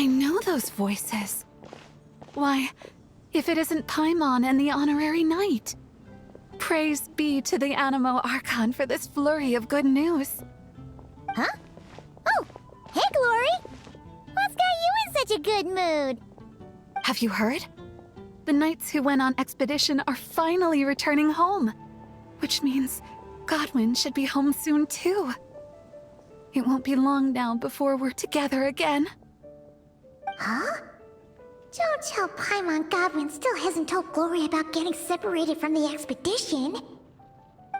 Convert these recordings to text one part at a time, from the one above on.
I know those voices. Why, if it isn't Paimon and the Honorary Knight. Praise be to the Anemo Archon for this flurry of good news. Huh? Oh, hey, Glory! What's got you in such a good mood? Have you heard? The knights who went on expedition are finally returning home. Which means Godwin should be home soon too. It won't be long now before we're together again. Huh? Don't tell Paimon Godwin still hasn't told Glory about getting separated from the expedition.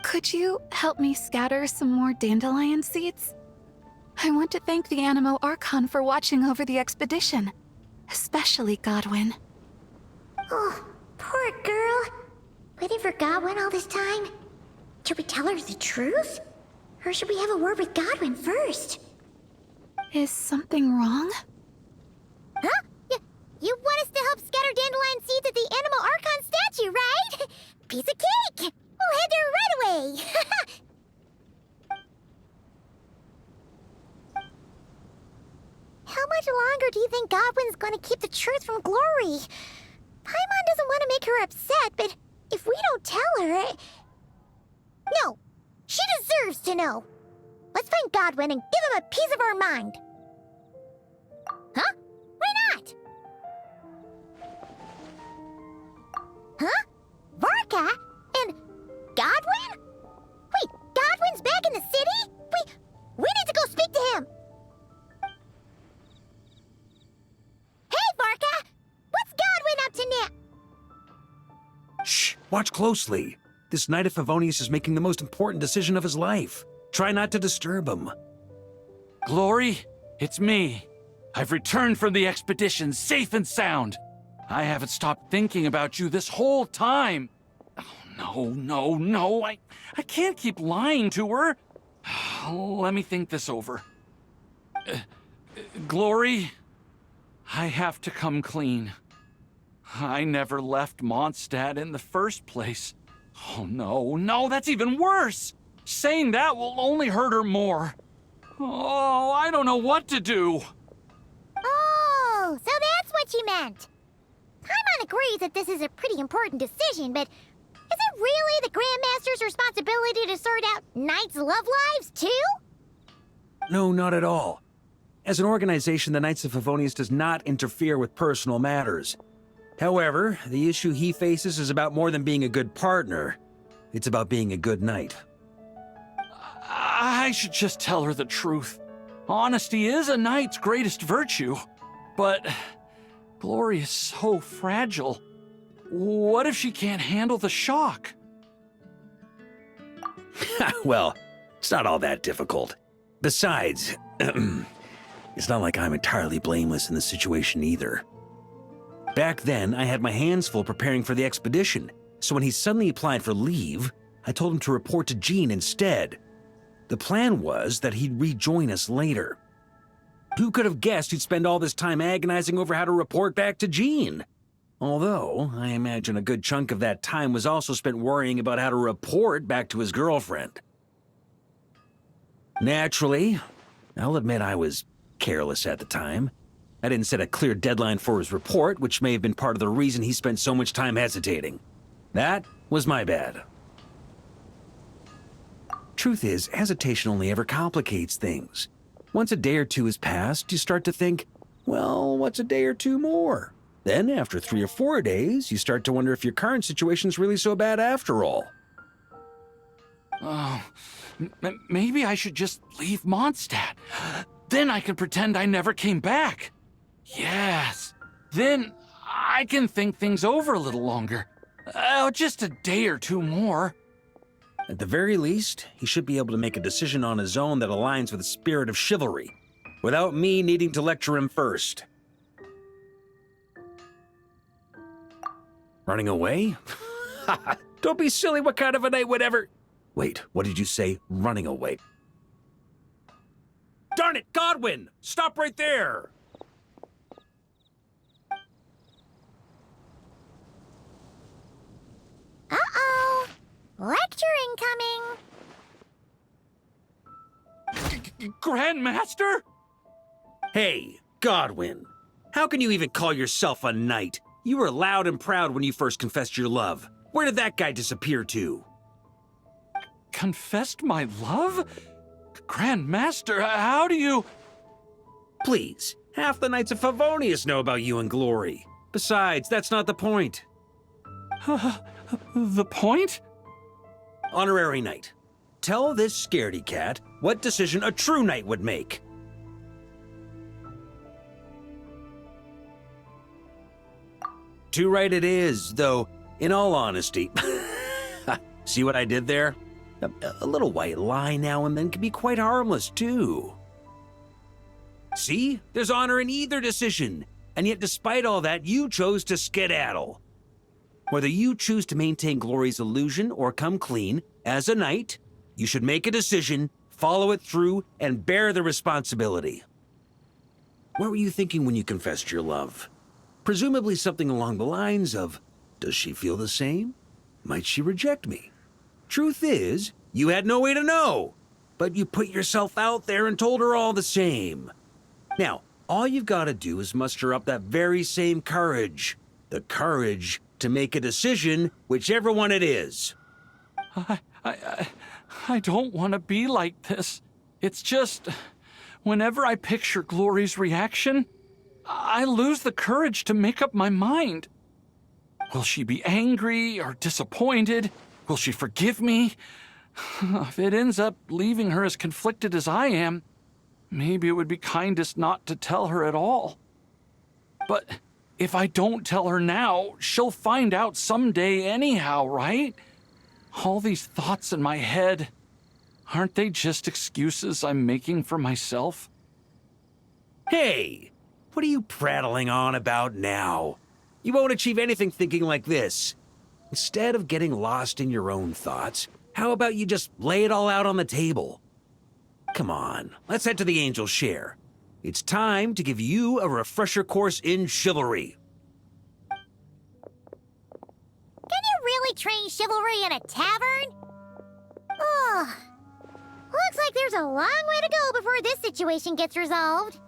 Could you help me scatter some more dandelion seeds? I want to thank the Anemo Archon for watching over the expedition, especially Godwin. Oh, poor girl. Waiting for Godwin all this time? Should we tell her the truth? Or should we have a word with Godwin first? Is something wrong? Huh? You want us to help scatter dandelion seeds at the Anemo Archon statue, right? Piece of cake! We'll head there right away! How much longer do you think Godwin's gonna keep the truth from Glory? Paimon doesn't want to make her upset, but if we don't tell her... No! She deserves to know! Let's find Godwin and give him a piece of our mind! Huh? Why not? Huh? Varka? And Godwin? Wait, Godwin's back in the city? We need to go speak to him! Hey, Varka! What's Godwin up to now? Shh! Watch closely. This Knight of Favonius is making the most important decision of his life. Try not to disturb him. Glory, it's me. I've returned from the expedition safe and sound. I haven't stopped thinking about you this whole time. Oh, no. I can't keep lying to her. Let me think this over. Glory, I have to come clean. I never left Mondstadt in the first place. Oh, no, that's even worse. Saying that will only hurt her more. Oh, I don't know what to do. Oh, so that's what you meant. Paimon agrees that this is a pretty important decision, but is it really the Grandmaster's responsibility to sort out Knights' love lives, too? No, not at all. As an organization, the Knights of Favonius does not interfere with personal matters. However, the issue he faces is about more than being a good partner. It's about being a good knight. I should just tell her the truth. Honesty is a knight's greatest virtue. But Glory is so fragile. What if she can't handle the shock? Well, it's not all that difficult. Besides, it's not like I'm entirely blameless in the situation either. Back then, I had my hands full preparing for the expedition, so when he suddenly applied for leave, I told him to report to Jean instead. The plan was that he'd rejoin us later. Who could have guessed he'd spend all this time agonizing over how to report back to Jean? Although, I imagine a good chunk of that time was also spent worrying about how to report back to his girlfriend. Naturally, I'll admit I was careless at the time. I didn't set a clear deadline for his report, which may have been part of the reason he spent so much time hesitating. That was my bad. Truth is, hesitation only ever complicates things. Once a day or two has passed, you start to think, well, what's a day or two more? Then, after 3 or 4 days, you start to wonder if your current situation's really so bad after all. Oh, maybe I should just leave Mondstadt. Then I can pretend I never came back. Yes, then I can think things over a little longer. Just a day or two more. At the very least, he should be able to make a decision on his own that aligns with the spirit of chivalry, without me needing to lecture him first. Running away? Don't be silly, what kind of a knight would ever... Wait, what did you say? Running away? Darn it, Godwin! Stop right there! Uh-oh! Lecture incoming! Grandmaster? Hey, Godwin. How can you even call yourself a knight? You were loud and proud when you first confessed your love. Where did that guy disappear to? Confessed my love? Grand Master, how do you... Please, half the Knights of Favonius know about you and Glory. Besides, that's not the point. The point? Honorary Knight, tell this scaredy cat what decision a true knight would make. Too right it is, though, in all honesty. See what I did there? A little white lie now and then can be quite harmless, too. See? There's honor in either decision. And yet, despite all that, you chose to skedaddle. Whether you choose to maintain Glory's illusion or come clean, as a knight, you should make a decision, follow it through, and bear the responsibility. What were you thinking when you confessed your love? Presumably something along the lines of, does she feel the same? Might she reject me? Truth is, you had no way to know, but you put yourself out there and told her all the same. Now, all you've got to do is muster up that very same courage. The courage to make a decision, whichever one it is. I don't want to be like this. It's just, whenever I picture Glory's reaction, I lose the courage to make up my mind. Will she be angry or disappointed? Will she forgive me? If it ends up leaving her as conflicted as I am, maybe it would be kindest not to tell her at all. But if I don't tell her now, she'll find out someday anyhow, right? All these thoughts in my head, aren't they just excuses I'm making for myself? Hey, what are you prattling on about now? You won't achieve anything thinking like this. Instead of getting lost in your own thoughts, how about you just lay it all out on the table? Come on, let's head to the Angel's Share. It's time to give you a refresher course in chivalry. Can you really train chivalry in a tavern? Ugh. Looks like there's a long way to go before this situation gets resolved.